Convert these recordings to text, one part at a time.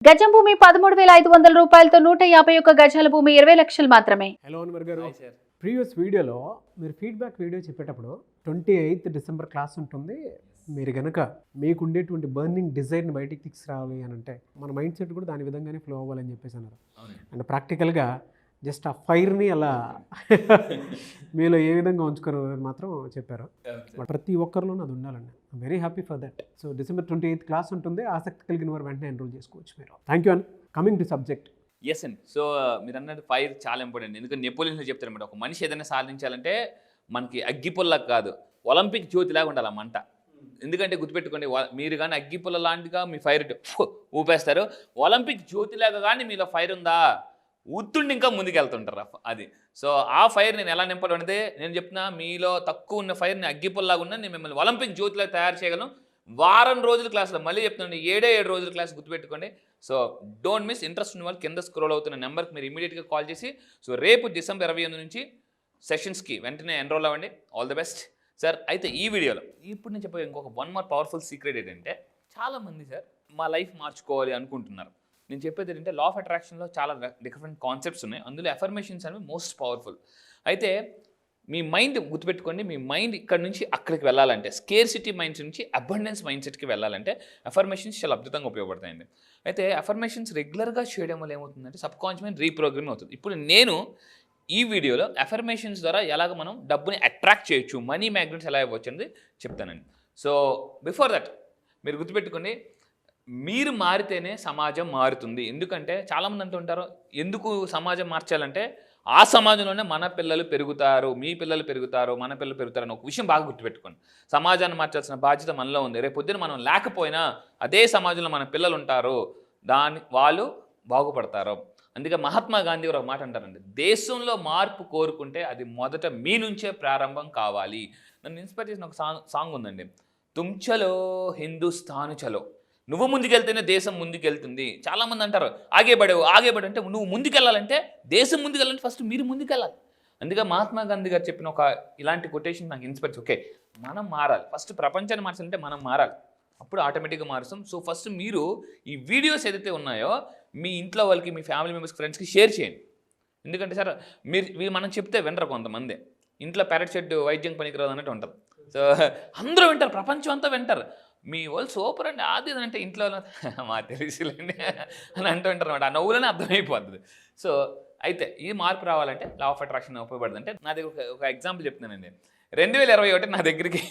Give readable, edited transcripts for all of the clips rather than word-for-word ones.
గజం భూమి 13,500 రూపాయలతో 151 గజాల భూమి 20 లక్షలు మాత్రమే. హలో అన్వర్ గారు, ప్రీవియస్ వీడియోలో మీరు ఫీడ్బ్యాక్ వీడియో చెప్పేటప్పుడు 28th డిసెంబర్ క్లాస్ ఉంటుంది. మీరు కనుక మీకు ఉండేటువంటి బర్నింగ్ డిజైర్ని బయటికి తీసుకురావాలి అని అంటే మన మైండ్ సెట్ కూడా దాని విధంగానే ఫ్లో అవ్వాలని చెప్పేసి అన్నారు. అండ్ ప్రాక్టికల్గా జస్ట్ ఆ ఫైర్ని అలా మీలో ఏ విధంగా ఉంచుకోరు మాత్రం చెప్పారు. ప్రతి ఒక్కరిలోనూ అది ఉండాలండి. I'm very happy for that. So December 28th class ఉంటుంది. ఆసక్తి కలిగిన వారు వెంటనే ఎన్రోల్ చేసుకోవచ్చు మీరు. Thank you. And coming to subject. Yes అండి. సో మీరు అన్నట్టు ఫైర్ చాలా ఇంపార్టెంట్. ఎందుకంటే నెపోలియన్లో చెప్తారన్నమాట, ఒక మనిషి ఏదైనా సాధించాలంటే మనకి అగ్గిపుల్లగా కాదు, ఒలింపిక్ జ్యోతిలాగా ఉండాలి ఆ మంట. ఎందుకంటే గుర్తుపెట్టుకోండి, మీరు కానీ అగ్గిపుల్ల లాంటిగా మీ ఫైర్ ఊపేస్తారు. ఒలింపిక్ జ్యోతిలాగా కానీ మీలో ఫైర్ ఉందా, ఊతుండి ఇంకా ముందుకెళ్తుంటారు అది. సో ఆ ఫైర్ నేను ఎలా నింపాలంటే, నేను చెప్తున్నా, మీలో తక్కువ ఉన్న ఫైర్ని అగ్గిపుల్లలాగా ఉన్న నేను మిమ్మల్ని ఒలింపిక్ జ్యోతిలాగా తయారు చేయగలను. వారం రోజుల క్లాసులో మళ్ళీ చెప్తున్నాను, 7 రోజుల క్లాస్ గుర్తుపెట్టుకోండి. So don't miss. ఇంట్రెస్ట్ ఉన్న వాళ్ళు కింద స్క్రోల్ అవుతున్న నెంబర్కి మీరు ఇమీడియట్గా కాల్ చేసి, సో రేపు December 28 నుంచి సెషన్స్కి వెంటనే ఎన్రోల్ అవ్వండి. All the best sir. అయితే ఈ వీడియోలో ఇప్పుడు నేను చెప్పే ఇంకొక వన్ మోర్ పవర్ఫుల్ సీక్రెట్ ఏంటంటే, చాలామంది సార్ మా లైఫ్ మార్చుకోవాలి అనుకుంటున్నారు. నేను చెప్పేది ఏంటంటే, లా ఆఫ్ అట్రాక్షన్లో చాలా డిఫరెంట్ కాన్సెప్ట్స్ ఉన్నాయి. అందులో అఫర్మేషన్స్ అనేవి మోస్ట్ పవర్ఫుల్. అయితే మీ మైండ్ గుర్తుపెట్టుకోండి, మీ మైండ్ ఇక్కడ నుంచి అక్కడికి వెళ్ళాలంటే, స్కేర్సిటీ మైండ్స్ నుంచి అబండెన్స్ మైండ్ సెట్కి వెళ్ళాలంటే అఫర్మేషన్స్ చాలా అద్భుతంగా ఉపయోగపడతాయండి. అయితే అఫర్మేషన్స్ రెగ్యులర్గా చేయడం వల్ల ఏమవుతుందంటే, సబ్కాన్షియస్ మైండ్ రీప్రోగ్రామింగ్ అవుతుంది. ఇప్పుడు నేను ఈ వీడియోలో అఫర్మేషన్స్ ద్వారా ఎలాగ మనం డబ్బుని అట్రాక్ట్ చేయొచ్చు, మనీ మ్యాగ్నెట్స్ ఎలా ఇవ్వచ్చు అనేది చెప్తానండి. సో బిఫోర్ దట్ మీరు గుర్తుపెట్టుకోండి, మీరు మారితేనే సమాజం మారుతుంది. ఎందుకంటే చాలామంది అంటుంటారు, ఎందుకు సమాజం మార్చాలంటే ఆ సమాజంలోనే మన పిల్లలు పెరుగుతారు, మీ పిల్లలు పెరుగుతారు, మన పిల్లలు పెరుగుతారు అని ఒక విషయం బాగా గుర్తుపెట్టుకోండి. సమాజాన్ని మార్చాల్సిన బాధ్యత మనలో ఉంది. రేపు పొద్దున మనం లేకపోయినా అదే సమాజంలో మన పిల్లలు ఉంటారు, వాళ్ళు బాగుపడతారు. అందుకే మహాత్మా గాంధీ ఒక మాట అంటారండి, దేశంలో మార్పు కోరుకుంటే అది మొదట మీ నుంచే ప్రారంభం కావాలి. నన్ను ఇన్స్పైర్ చేసిన ఒక సాంగ్ ఉందండి, తుమ్ చలో హిందుస్థాన్ చలో. నువ్వు ముందుకెళ్తేనే దేశం ముందుకెళ్తుంది. చాలామంది అంటారు ఆగేబడేవు అంటే, నువ్వు ముందుకెళ్ళాలంటే, దేశం ముందుకెళ్ళాలంటే ఫస్ట్ మీరు ముందుకెళ్ళాలి. అందుకే మహాత్మా గాంధీ గారు చెప్పిన ఒక ఇలాంటి కొటేషన్ నాకు ఇన్స్పైర్. ఓకే, మనం మారాలి. ఫస్ట్ ప్రపంచాన్ని మార్చాలంటే మనం మారాలి, అప్పుడు ఆటోమేటిక్గా మారుస్తాం. సో ఫస్ట్ మీరు ఈ వీడియోస్ ఏదైతే ఉన్నాయో మీ ఇంట్లో వాళ్ళకి, మీ ఫ్యామిలీ మెంబర్స్, ఫ్రెండ్స్కి షేర్ చేయండి. ఎందుకంటే సార్ మీరు మనం చెప్తే వినరు కొంతమంది. ఇంట్లో పెరట్ షెడ్ వైద్యం పనికిరాదు అన్నట్టు ఉంటారు. సో అందరూ వింటారు, ప్రపంచం అంతా వింటారు. మీ వాళ్ళు సూపర్ అండి అది అంటే ఇంట్లో మా తెలుసులేండి అని అంటూ ఉంటారు అనమాట. ఆ నవ్వులోనే అర్థమైపోతుంది. సో అయితే ఈ మార్పు రావాలంటే లా ఆఫ్ అట్రాక్షన్ ఉపయోగపడుతుంది. అంటే నా దగ్గర ఒక ఎగ్జాంపుల్ చెప్తున్నానండి. 2021 నా దగ్గరికి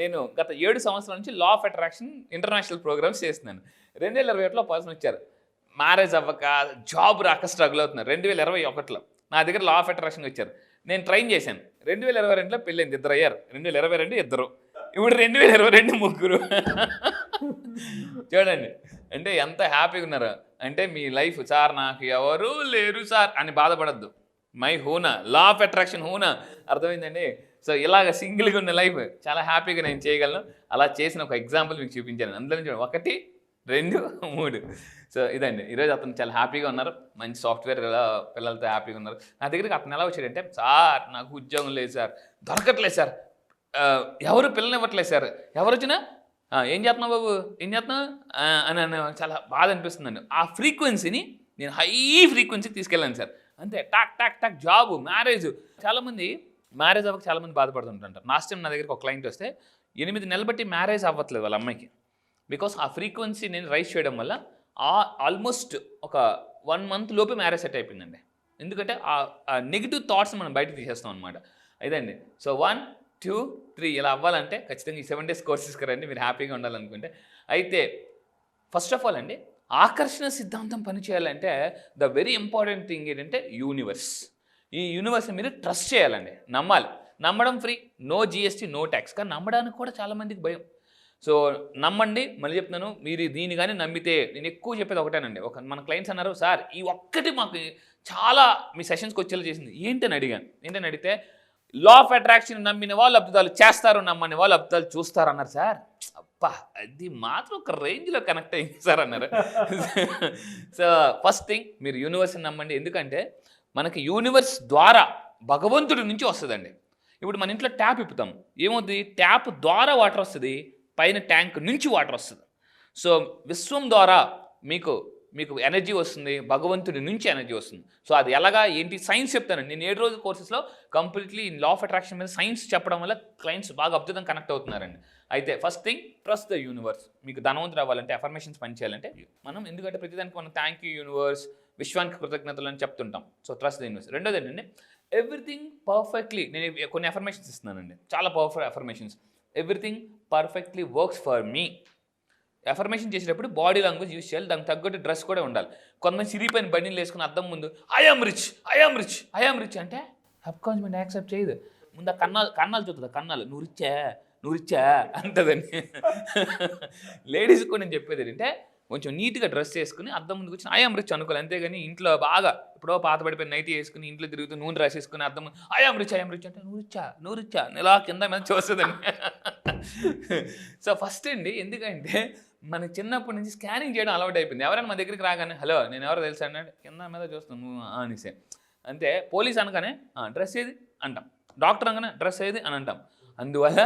నేను గత 7 సంవత్సరాల నుంచి law of attraction international programmes చేస్తున్నాను. 2021లో పర్సన్ వచ్చారు, మ్యారేజ్ అవ్వక జాబ్ రాక స్ట్రగుల్ అవుతున్నారు. 2021లో నా దగ్గర లా ఆఫ్ అట్రాక్షన్ వచ్చారు, నేను ట్రైన్ చేశాను. 2022లో పెళ్ళైంది, 2 అయ్యారు. 2022 2, ఇప్పుడు 2022 3. చూడండి అంటే ఎంత హ్యాపీగా ఉన్నారు. అంటే మీ లైఫ్, సార్ నాకు ఎవరు లేరు సార్ అని బాధపడద్దు. మై హూనా, లా ఆఫ్ అట్రాక్షన్ హూనా, అర్థమైందండి. సో ఇలాగ సింగిల్గా ఉన్న లైఫ్ చాలా హ్యాపీగా నేను చేయగలను. అలా చేసిన ఒక ఎగ్జాంపుల్ మీకు చూపించాను. అందులో నుంచి 1 2 3. సో ఇదండి, ఈరోజు అతను చాలా హ్యాపీగా ఉన్నారు, మంచి సాఫ్ట్వేర్ పిల్లలతో హ్యాపీగా ఉన్నారు. నా దగ్గరికి అతను ఎలా వచ్చాడంటే, సార్ నాకు ఉద్యోగం లేదు సార్, దొరకట్లేదు సార్, ఎవరు పిల్లలు ఇవ్వట్లేదు సార్, ఎవరు వచ్చినా ఏం చేస్తున్నావు బాబు, ఏం చేస్తున్నావు అని చాలా బాధ అనిపిస్తుందండి. ఆ ఫ్రీక్వెన్సీని నేను హై ఫ్రీక్వెన్సీకి తీసుకెళ్ళాను సార్. అంతే, talk talk talk, job, marriage. చాలామంది మ్యారేజ్ అవ్వక చాలామంది బాధపడుతుంటారు. లాస్ట్ టైం నా దగ్గరికి ఒక క్లయింట్ వస్తే 8 నెలలు బట్టి మ్యారేజ్ అవ్వట్లేదు వాళ్ళ అమ్మాయికి. బికాస్ ఆ ఫ్రీక్వెన్సీ నేను రైజ్ చేయడం వల్ల ఆల్మోస్ట్ ఒక 1 month లోపే మ్యారేజ్ సెట్ అయిపోయిందండి. ఎందుకంటే ఆ నెగిటివ్ థాట్స్ మనం బయటకు తీసేస్తాం అనమాట. ఇదండి. సో 1 2 3 ఇలా అవ్వాలంటే ఖచ్చితంగా ఈ 7 days కోర్సెస్కి రండి, మీరు హ్యాపీగా ఉండాలనుకుంటే. అయితే ఫస్ట్ ఆఫ్ ఆల్ అండి, ఆకర్షణ సిద్ధాంతం పనిచేయాలంటే ద వెరీ ఇంపార్టెంట్ థింగ్ ఏంటంటే యూనివర్స్. ఈ యూనివర్స్ని మీరు ట్రస్ట్ చేయాలండి, నమ్మాలి. నమ్మడం free, no GST, no tax. కానీ నమ్మడానికి కూడా చాలామందికి భయం. సో నమ్మండి, మళ్ళీ చెప్తున్నాను, మీరు దీన్ని కానీ నమ్మితే, నేను ఎక్కువ చెప్పేది ఒకటేనండి. మన క్లయింట్స్ అన్నారు, సార్ ఈ ఒక్కటి మాకు చాలా మీ సెషన్స్కి వచ్చేలా చేసింది ఏంటని అడిగాను. ఏంటని అడిగితే, లా ఆఫ్ అట్రాక్షన్ నమ్మిన వాళ్ళు అద్భుతాలు చేస్తారు, నమ్మని వాళ్ళు అద్భుతాలు చూస్తారు అన్నారు సార్. అబ్బా, అది మాత్రం ఒక రేంజ్లో కనెక్ట్ అయింది సార్ అన్నారు. సో ఫస్ట్ థింగ్, మీరు యూనివర్స్ని నమ్మండి. ఎందుకంటే మనకి యూనివర్స్ ద్వారా భగవంతుడి నుంచి వస్తుందండి. ఇప్పుడు మన ఇంట్లో ట్యాప్ ఇప్పుతాం, ఏమవుతుంది, ట్యాప్ ద్వారా వాటర్ వస్తుంది, పైన ట్యాంక్ నుంచి వాటర్ వస్తుంది. సో విశ్వం ద్వారా మీకు మీకు ఎనర్జీ వస్తుంది, భగవంతుడి నుంచి ఎనర్జీ వస్తుంది. సో అది ఎలాగా ఏంటి సైన్స్ చెప్తానండి. నేను 7 రోజుల కోర్సెస్లో కంప్లీట్లీ లా ఆఫ్ అట్రాక్షన్ మీద సైన్స్ చెప్పడం వల్ల క్లయింట్స్ బాగా అద్భుతంగా కనెక్ట్ అవుతున్నారండి. అయితే first thing trust the universe. మీకు ధనవంతుడు అవ్వాలంటే అఫర్మేషన్స్ పనిచేయాలంటే మనం ఎందుకంటే ప్రతిదానికి మనం థ్యాంక్ యూ యూనివర్స్, విశ్వానికి కృతజ్ఞతలు అని చెప్తుంటాం. So trust the universe. రెండోది ఏంటంటే ఎవ్రీథింగ్ పర్ఫెక్ట్లీ, నేను కొన్ని అఫర్మేషన్స్ ఇస్తున్నానండి, చాలా powerful affirmations. Everything perfectly works for me. Affirmation చేసేటప్పుడు బాడీ లాంగ్వేజ్ యూస్ చేయాలి, దానికి తగ్గట్టు డ్రెస్ కూడా ఉండాలి. కొంతమంది సిరిపోయిన బండిలు వేసుకుని అద్దం ముందు I am rich I am rich I am rich అంటే సబ్కాన్షియస్ యాక్సెప్ట్ చేయదు. ముందు కన్నాలు చూస్తుంది, కన్నాలు నువ్వు రిచ్చా అంటదండి. లేడీస్ కూడా నేను చెప్పేది ఏంటంటే కొంచెం నీట్గా డ్రెస్ వేసుకుని అద్దం ముందుకు వచ్చి ఐఆమ్ రిచ్ అనుకోవాలి. అంతేగాని ఇంట్లో బాగా ఎప్పుడో పాత పడిపోయిన నైటీ వేసుకుని ఇంట్లో తిరుగుతూ నూనె రాసేసుకుని అద్దం ముందు ఐఆమ్ రిచ్ అంటే నువ్వు రిచ్చా ఇలా కింద మీద చూస్తుందండి. సో ఫస్ట్ అండి, ఎందుకంటే మన చిన్నప్పటి నుంచి స్కానింగ్ చేయడం అలవాటు అయిపోయింది. ఎవరైనా మా దగ్గరికి రాగానే హలో నేను ఎవరో తెలుసా అన్నాడు, కింద మీద చూస్తాను నువ్వు అనేసే. అంతే పోలీస్ అనగానే డ్రెస్ ఏది అంటాం, డాక్టర్ అనగానే డ్రెస్ ఏది అని అంటాం. అందువల్ల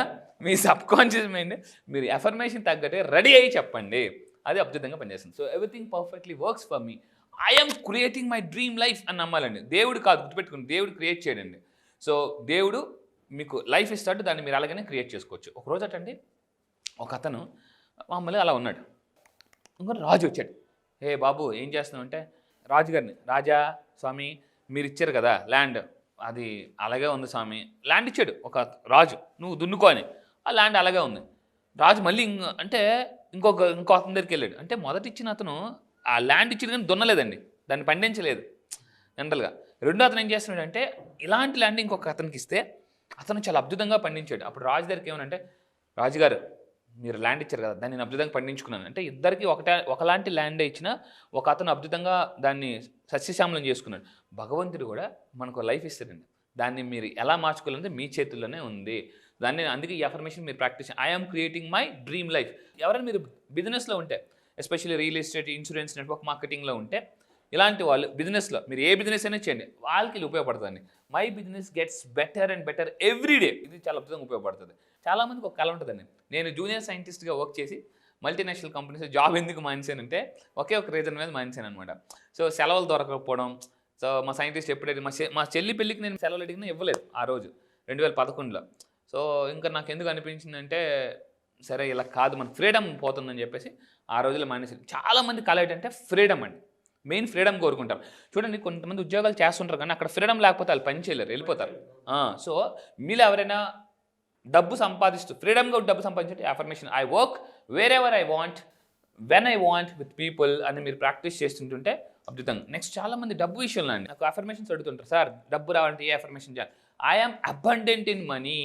మీ సబ్కాన్షియస్ మైండ్ మీరు అఫర్మేషన్ తగ్గట్టే రెడీ అయ్యి చెప్పండి, అది అద్భుతంగా పనిచేస్తుంది. So everything perfectly works for me, I'm creating my dream life అని నమ్మాలండి. దేవుడు కాదు, గుర్తుపెట్టుకుని దేవుడు క్రియేట్ చేయడండి. సో దేవుడు మీకు లైఫ్ ఇస్తాడు, దాన్ని మీరు అలాగనే క్రియేట్ చేసుకోవచ్చు. ఒక రోజు అటండి ఒక అతను మామూలుగా అలా ఉన్నాడు. ఇంకో రాజు వచ్చాడు. ఏ బాబు ఏం చేస్తున్నావు అంటే, రాజుగారిని రాజా స్వామి మీరు ఇచ్చారు కదా ల్యాండ్, అది అలాగే ఉంది స్వామి. ల్యాండ్ ఇచ్చాడు ఒక రాజు, నువ్వు దున్నుకో అని. ఆ ల్యాండ్ అలాగే ఉంది. రాజు మళ్ళీ అంటే ఇంకో అతని దగ్గరికి వెళ్ళాడు. అంటే మొదటి ఇచ్చిన అతను ఆ ల్యాండ్ ఇచ్చింది కానీ దున్నలేదండి, దాన్ని పండించలేదు జనరల్గా. రెండో అతను ఏం చేస్తున్నాడు అంటే ఇలాంటి ల్యాండ్ ఇంకొక అతనికి ఇస్తే అతను చాలా అద్భుతంగా పండించాడు. అప్పుడు రాజు దగ్గరికి ఏమనంటే, రాజుగారు మీరు ల్యాండ్ ఇచ్చారు కదా దాన్ని నేను అద్భుతంగా పండించుకున్నాను అంటే, ఇద్దరికి ఒకలాంటి ల్యాండే ఇచ్చిన ఒక అతను అద్భుతంగా దాన్ని సస్యశ్యామలం చేసుకున్నాడు. భగవంతుడు కూడా మనకు లైఫ్ ఇస్తాడండి, దాన్ని మీరు ఎలా మార్చుకోవాలంటే మీ చేతుల్లోనే ఉంది. దాన్ని అందుకే ఈ అఫర్మేషన్ మీరు practice, I'm creating my dream life. ఎవరైనా మీరు బిజినెస్లో ఉంటే, especially real estate, insurance, network మార్కెటింగ్లో ఉంటే, ఇలాంటి వాళ్ళు బిజినెస్లో మీరు ఏ బిజినెస్ అయినా చేయండి, వాళ్ళకి ఇది ఉపయోగపడుతుంది. My business gets better and better every day. ఇది చాలా అద్భుతంగా ఉపయోగపడుతుంది. చాలామందికి ఒక కళ ఉంటుందండి, నేను జూనియర్ సైంటిస్ట్గా వర్క్ చేసి మల్టీనేషనల్ కంపెనీస్ జాబ్ ఎందుకు మానేశానంటే ఒకే ఒక రీజన్ మీద మానేశాను అనమాట. సో సెలవులు దొరకకపోవడం. సో మా సైంటిస్ట్ ఎప్పుడైతే మా చెల్లి పెళ్ళికి నేను సెలవులు అడిగినా ఇవ్వలేదు ఆ రోజు 2011లో. సో ఇంకా నాకు ఎందుకు అనిపించిందంటే సరే ఇలా కాదు, మన ఫ్రీడమ్ పోతుందని చెప్పేసి ఆ రోజుల్లో మానేసి. చాలామంది కళ ఏంటంటే ఫ్రీడమ్ అండి, మెయిన్ ఫ్రీడమ్ కోరుకుంటారు. చూడండి కొంతమంది ఉద్యోగాలు చేస్తుంటారు కానీ అక్కడ ఫ్రీడమ్ లేకపోతే వాళ్ళు పని చేయలేరు, వెళ్ళిపోతారు. సో మీలో ఎవరైనా డబ్బు సంపాదిస్తూ ఫ్రీడమ్గా డబ్బు సంపాదించే affirmation, I work wear ever I want when I want with people అని మీరు ప్రాక్టీస్ చేస్తుంటుంటే అద్భుతంగా. నెక్స్ట్ చాలామంది డబ్బు విషయంలో అండి నాకు అఫర్మేషన్స్ అడుగుతుంటారు, సార్ డబ్బు రావాలంటే ఏ అఫర్మేషన్ చేయాలి? ఐఎమ్ అబండెంట్ ఇన్ మనీ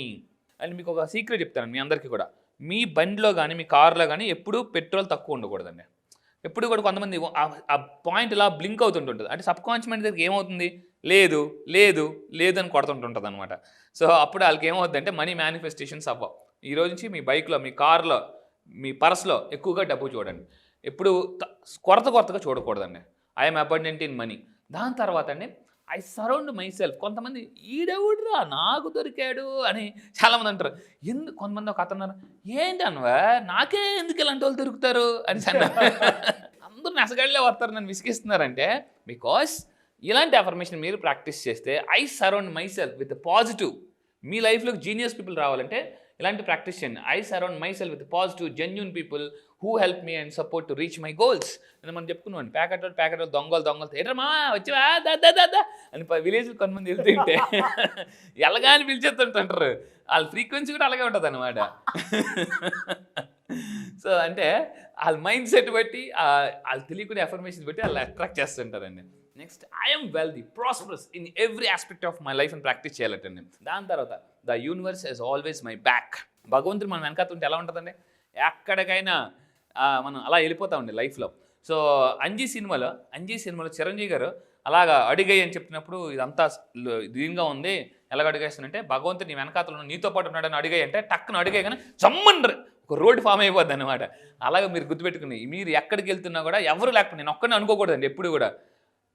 అని. మీకు ఒక సీక్రెట్ చెప్తాను మీ అందరికీ కూడా, మీ బండిలో కానీ మీ కార్లో కానీ ఎప్పుడూ పెట్రోల్ తక్కువ ఉండకూడదండి. ఎప్పుడు కూడా కొంతమంది ఆ పాయింట్ ఇలా బ్లింక్ అవుతుంటుంటుంది, అంటే సబ్ కాన్షియస్ మైండ్ దగ్గరికి ఏమవుతుంది, లేదు లేదు లేదు అని కొడుతుంటుంటుంది అనమాట. సో అప్పుడు వాళ్ళకి ఏమవుతుంది అంటే మనీ మేనిఫెస్టేషన్స్ అవ్వవు. ఈ రోజు నుంచి మీ బైక్లో, మీ కార్లో, మీ పర్స్లో ఎక్కువగా డబ్బు చూడండి. ఎప్పుడు కొరతగా చూడకూడదండి. I'm abundant in money. దాని తర్వాత అండి ఐ సరౌండ్ మై సెల్ఫ్. కొంతమంది ఈడెవుడురా నాకు దొరికాడు అని చాలామంది అంటారు. కొంతమంది ఒక అతను ఏంటి అన్నవా నాకే ఎందుకు ఇలాంటి వాళ్ళు దొరుకుతారు అని అందరూ నెసగడలే వస్తారు, నన్ను విసిగిస్తున్నారంటే బికాస్ ఇలాంటి అఫర్మేషన్ మీరు ప్రాక్టీస్ చేస్తే I surround myself with positive. మీ లైఫ్లోకి జీనియస్ పీపుల్ రావాలంటే ఇలాంటి ప్రాక్టీస్ చేయండి. I surround myself with positive genuine people who help me and support to reach my goals అని మనం చెప్పుకున్నాం. ప్యాకెట్ దొంగలు ఏటమ్మా వచ్చావా దా అని విలేజ్లో కొంతమంది వెళ్తుంటే ఎలాగా అని పిలిచేస్తుంటారు. వాళ్ళ ఫ్రీక్వెన్సీ కూడా అలాగే ఉంటుంది అనమాట. సో అంటే వాళ్ళ మైండ్ సెట్ బట్టి వాళ్ళు తెలియకుండా అఫర్మేషన్ బట్టి వాళ్ళు అట్రాక్ట్ చేస్తుంటారండి. Next I'm wealthy prosperous in every aspect of my life అని ప్రాక్టీస్ చేయాలంటండి. దాని తర్వాత the universe is always my back. భగవంతుడు మనం వెనకాతుంటే ఎలా ఉంటుందండి, ఎక్కడికైనా మనం అలా వెళ్ళిపోతామండి లైఫ్లో. సో అంజీ సినిమాలో చిరంజీవి గారు అలాగా అడిగాయి అని చెప్పినప్పుడు ఇదంతా దీనిగా ఉంది, ఎలాగ అడిగేస్తానంటే భగవంతుడు నీ వెనకాతలో నీతో పాటు ఉన్నాడని అడిగాయి అంటే టక్కున అడిగాయి కానీ జమ్మన్ ఒక రోడ్ ఫామ్ అయిపోద్ది అనమాట. అలాగే మీరు గుర్తుపెట్టుకుని మీరు ఎక్కడికి వెళ్తున్నా కూడా ఎవరు లేకపోతే నేను ఒక్కడిని అనుకోకూడదండి. ఎప్పుడు కూడా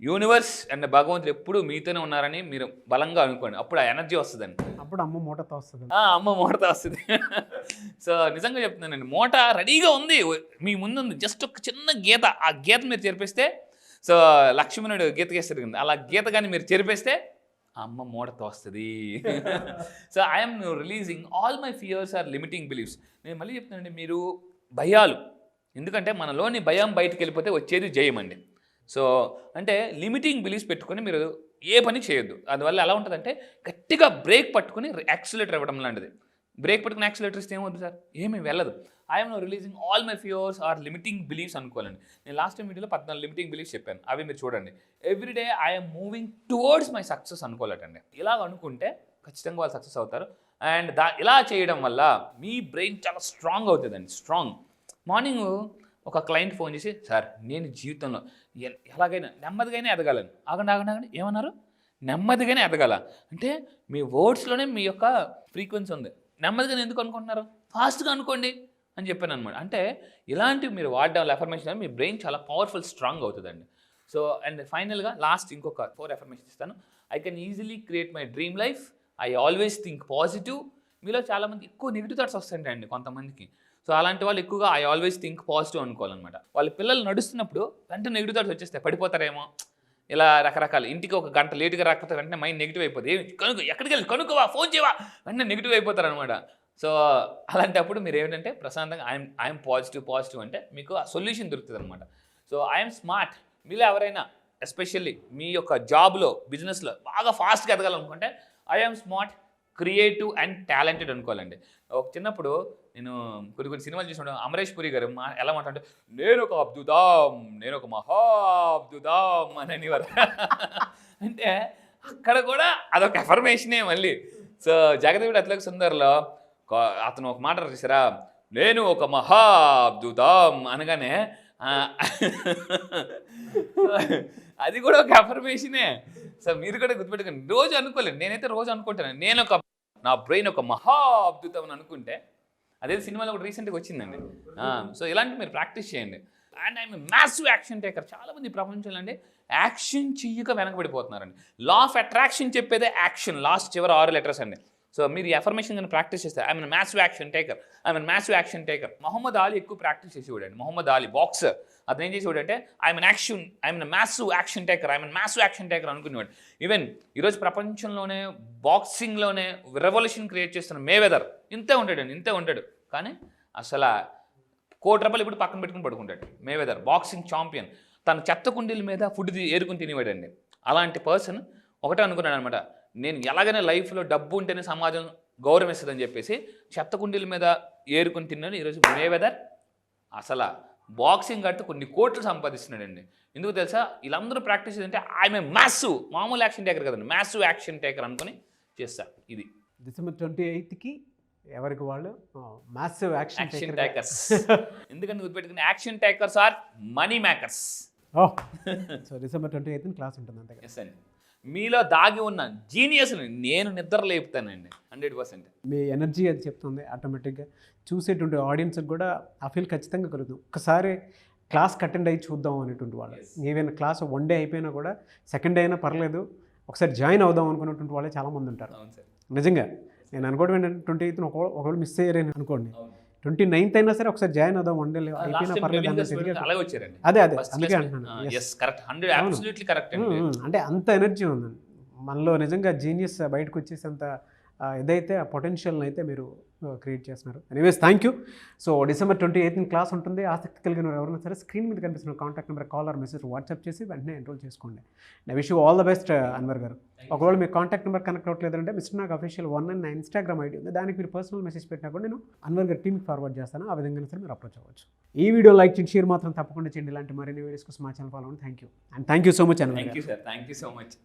యూనివర్స్ అండ్ భగవంతుడు ఎప్పుడు మీతోనే ఉన్నారని మీరు బలంగా అనుకోండి, అప్పుడు ఆ ఎనర్జీ వస్తుందండి. అప్పుడు అమ్మ మూటతో వస్తుంది. అమ్మ మూటతో వస్తుంది. సో నిజంగా చెప్తున్నానండి, మూట రెడీగా ఉంది, మీ ముందుంది, జస్ట్ ఒక చిన్న గీత, ఆ గీత మీరు చెరిపేస్తే, సో లక్ష్మణుడు గీత గీస్తారు కదా, అలా గీత కానీ మీరు చెరిపేస్తే అమ్మ మూటతో వస్తుంది. So I'm releasing all my fears or limiting beliefs. నేను మళ్ళీ చెప్తున్నానండి, మీరు భయాలు, ఎందుకంటే మనలోని భయం బయటకు వెళ్ళిపోతే వచ్చేది జయం అండి. సో అంటే లిమిటింగ్ బిలీఫ్స్ పెట్టుకొని మీరు ఏ పని చేయొద్దు. అందువల్ల ఎలా ఉంటుందంటే గట్టిగా బ్రేక్ పట్టుకుని యాక్సిలేటర్ ఇవ్వడం లాంటిది. బ్రేక్ పట్టుకుని యాక్సిలేటర్ ఇస్తే ఏమవుతుంది సార్, ఏమీ వెళ్ళదు. I'm releasing all my fears or limiting beliefs అనుకోవాలండి. నేను లాస్ట్ టైం వీడియోలో 14 లిమిటింగ్ బిలీఫ్స్ చెప్పాను, అవి మీరు చూడండి. Everyday I'm moving towards my success అనుకోవాలటండి. ఇలా అనుకుంటే ఖచ్చితంగా వాళ్ళు సక్సెస్ అవుతారు. అండ్ ఇలా చేయడం వల్ల మీ బ్రెయిన్ చాలా స్ట్రాంగ్ అవుతుందండి. స్ట్రాంగ్. మార్నింగ్ ఒక క్లయింట్ ఫోన్ చేసి, సార్ నేను జీవితంలో ఎలాగైనా నెమ్మదిగానే ఎదగాలని. ఆగండి ఏమన్నారు, నెమ్మదిగానే ఎదగాల అంటే మీ వర్డ్స్లోనే మీ యొక్క ఫ్రీక్వెన్సీ ఉంది. నెమ్మదిగానే ఎందుకు అనుకుంటున్నారు, ఫాస్ట్గా అనుకోండి అని చెప్పాను అనమాట. అంటే ఇలాంటివి మీరు వాడడం వల్ల ఎఫర్మేషన్ మీ బ్రెయిన్ చాలా పవర్ఫుల్, స్ట్రాంగ్ అవుతుందండి. సో అండ్ ఫైనల్గా లాస్ట్ ఇంకొక 4 ఎఫర్మేషన్ ఇస్తాను. I can easily create my dream life, I always think positive. మీలో చాలామంది ఎక్కువ నెగిటివ్ థాట్స్ వస్తుంటాయండి కొంతమందికి. సో అలాంటి వాళ్ళు ఎక్కువగా ఐ ఆల్వేస్ థింక్ పాజిటివ్ అనుకోవాలన్నమాట. వాళ్ళ పిల్లలు నడుస్తున్నప్పుడు వెంటనే నెగిటివ్ థాట్స్ వచ్చేస్తాయి, పడిపోతారేమో, ఇలా రకరకాల, ఇంటికి ఒక గంట లేట్గా రాకపోతే వెంటనే మైండ్ నెగిటివ్ అయిపోతుంది. ఎక్కడికి వెళ్ళి కనుక్కోవా, ఫోన్ చేయవా, వెంటనే నెగిటివ్ అయిపోతారు అనమాట. సో అలాంటప్పుడు మీరు ఏంటంటే ప్రశాంతంగా ఐఎమ్ పాజిటివ్ అంటే మీకు ఆ సొల్యూషన్ దొరుకుతుంది అనమాట. So I'm smart. మీలో ఎవరైనా ఎస్పెషల్లీ మీ యొక్క జాబ్లో, బిజినెస్లో బాగా ఫాస్ట్గా ఎదగాలనుకుంటే I'm smart, creative and talented అనుకోవాలండి. ఒక చిన్నప్పుడు నేను కొన్ని సినిమాలు చూసినప్పుడు అమరేష్ పురి గారు ఎలా మాట్లాడే, నేను ఒక అబ్దుదాం, నేను ఒక మహా అబ్దుదాం అని అనేవారు. అంటే అక్కడ కూడా అదొక ఎఫర్మేషనే మళ్ళీ. సో జగదేవుడు అతిలోక సుందర్లో అతను ఒక మాట చూసారా, నేను ఒక మహా అబ్దుదాం అనగానే అది కూడా ఒక ఎఫర్మేషనే. సో మీరు కూడా గుర్తుపెట్టుకోండి, రోజు అనుకోలేదు, నేనైతే రోజు అనుకుంటాను, నా బ్రెయిన్ ఒక మహా అద్భుతం అని అనుకుంటే, అదే సినిమాలో కూడా రీసెంట్గా వచ్చిందండి. సో ఇలాంటి మీరు ప్రాక్టీస్ చేయండి. And I'm massive action taker. చాలామంది ప్రపంచంలో అండి యాక్షన్ చెయ్యక వెనకబడిపోతున్నారండి. లా ఆఫ్ అట్రాక్షన్ చెప్పేదే యాక్షన్, లాస్ట్ చివరి 6 లెటర్స్ అండి. సో మీరు ఈ ఎఫర్మేషన్ కానీ ప్రాక్టీస్ చేస్తే I'm massive action taker. Muhammad Ali ఎక్కువ ప్రాక్టీస్ చేసి చూడండి. మొహమ్మద్ అలీ బాక్సర్, అతను ఏం చేసి చూడంటే ఐఎమ్ మ్యాసివ్ యాక్షన్ టేకర్ అనుకునేవాడు. ఈవెన్ ఈరోజు ప్రపంచంలోనే బాక్సింగ్లోనే రెవల్యూషన్ క్రియేట్ చేస్తున్న మేవెదర్ ఇంతే ఉంటాడు. కానీ అసలు ₹1 కోటి ఇప్పుడు పక్కన పెట్టుకుని పడుకుంటాడు. మేవెదర్ బాక్సింగ్ ఛాంపియన్, తన చెత్త కుండీల మీద ఫుడ్ ఏరుకుని తినేవాడండి. అలాంటి పర్సన్ ఒకటే అనుకున్నాడు అనమాట, నేను ఎలాగైనా లైఫ్లో డబ్బు ఉంటేనే సమాజం గౌరవిస్తుందని చెప్పేసి చెత్త కుండీల మీద ఏరుకుని తిన్నాడు. ఈరోజు మేవెదర్ అసలు బాక్సింగ్ కట్టు కొన్ని కోట్లు సంపాదిస్తున్నాడండి. ఎందుకు తెలుసా, వీళ్ళందరూ ప్రాక్టీస్ చేస్తుంటే ఐఎమ్ మ్యాసివ్, మామూలు యాక్షన్ టేకర్ కదండి, మ్యాసివ్ యాక్షన్ టేకర్ అనుకుని చేస్తా. ఇది December 28కి ఎవరికి వాళ్ళు మ్యాసివ్ యాక్షన్ టేకర్స్. ఎందుకంటే గుర్తుపెట్టుకుని action takers are money makers. So December 28ని క్లాస్ ఉంటుంది అంతే. ఎస్ అండి, మీలో దాగి ఉన్న జీనియస్ని నేను నిద్ర లేపుతానండి 100%. మీ ఎనర్జీ అది చెప్తుంది. ఆటోమేటిక్గా చూసేటువంటి ఆడియన్స్కి కూడా ఆ ఫీల్ ఖచ్చితంగా కలుగుతుంది. ఒక్కసారి క్లాస్ అటెండ్ అయ్యి చూద్దాం అనేటువంటి వాళ్ళు, ఈవెన్ క్లాస్ 1 డే అయిపోయినా కూడా సెకండ్ డే అయినా పర్లేదు ఒకసారి జాయిన్ అవుదాం అనుకున్నటువంటి వాళ్ళే చాలామంది ఉంటారు. నిజంగా నేను అనుకోవడం ఏంటంటే 28th ఒకవేళ మిస్ అయ్యారని అనుకోండి, 29th అయినా సరే ఒకసారి జాయిన్ అవుదాం, 1 డే అయిపోయినా పర్లేదు. అదే అందుకే అంటున్నాను. అంటే అంత ఎనర్జీ ఉందండి మనలో. నిజంగా జీనియస్ బయటకు వచ్చేసేంత ఏదైతే ఆ పొటెన్షియల్ని అయితే మీరు క్రియేట్ చేస్తున్నారు. Anyways thank you. So December 28th class ఉంటుంది. ఆసక్తి కలిగిన ఎవరైనా సరే స్క్రీన్ మీద కనిపిస్తున్న contact number call or message WhatsApp చేసి వెంటనే ఎన్రోల్ చేసుకోండి. I wish you all the best Anwar garu. ఒకవేళ మీ కాంటాక్ట్ నెంబర్ కనెక్ట్ అవ్వట్లేదంటే మిస్టర్ నాగ్ అఫీషియల్ 1 అని నా ఇన్స్టాగ్రామ్ ఐడి ఉంది, దానికి మీరు పర్సనల్ మెసేజ్ పెట్టినా కూడా నేను అన్వర్ గారి టీమ్కి ఫార్వర్డ్ చేస్తాను. ఆ విధంగా సరే మీరు అప్రోచ్ అవ్వచ్చు. ఈ వీడియో లైక్ చేయండి, షేర్ మాత్రం తప్పకుండా చేయండి. ఇలాంటి మరిన్ని వీడియోస్ కోసం మా ఛానల్ ఫాలో అవ్వండి. Thank you so much Anwar. Thank you so much.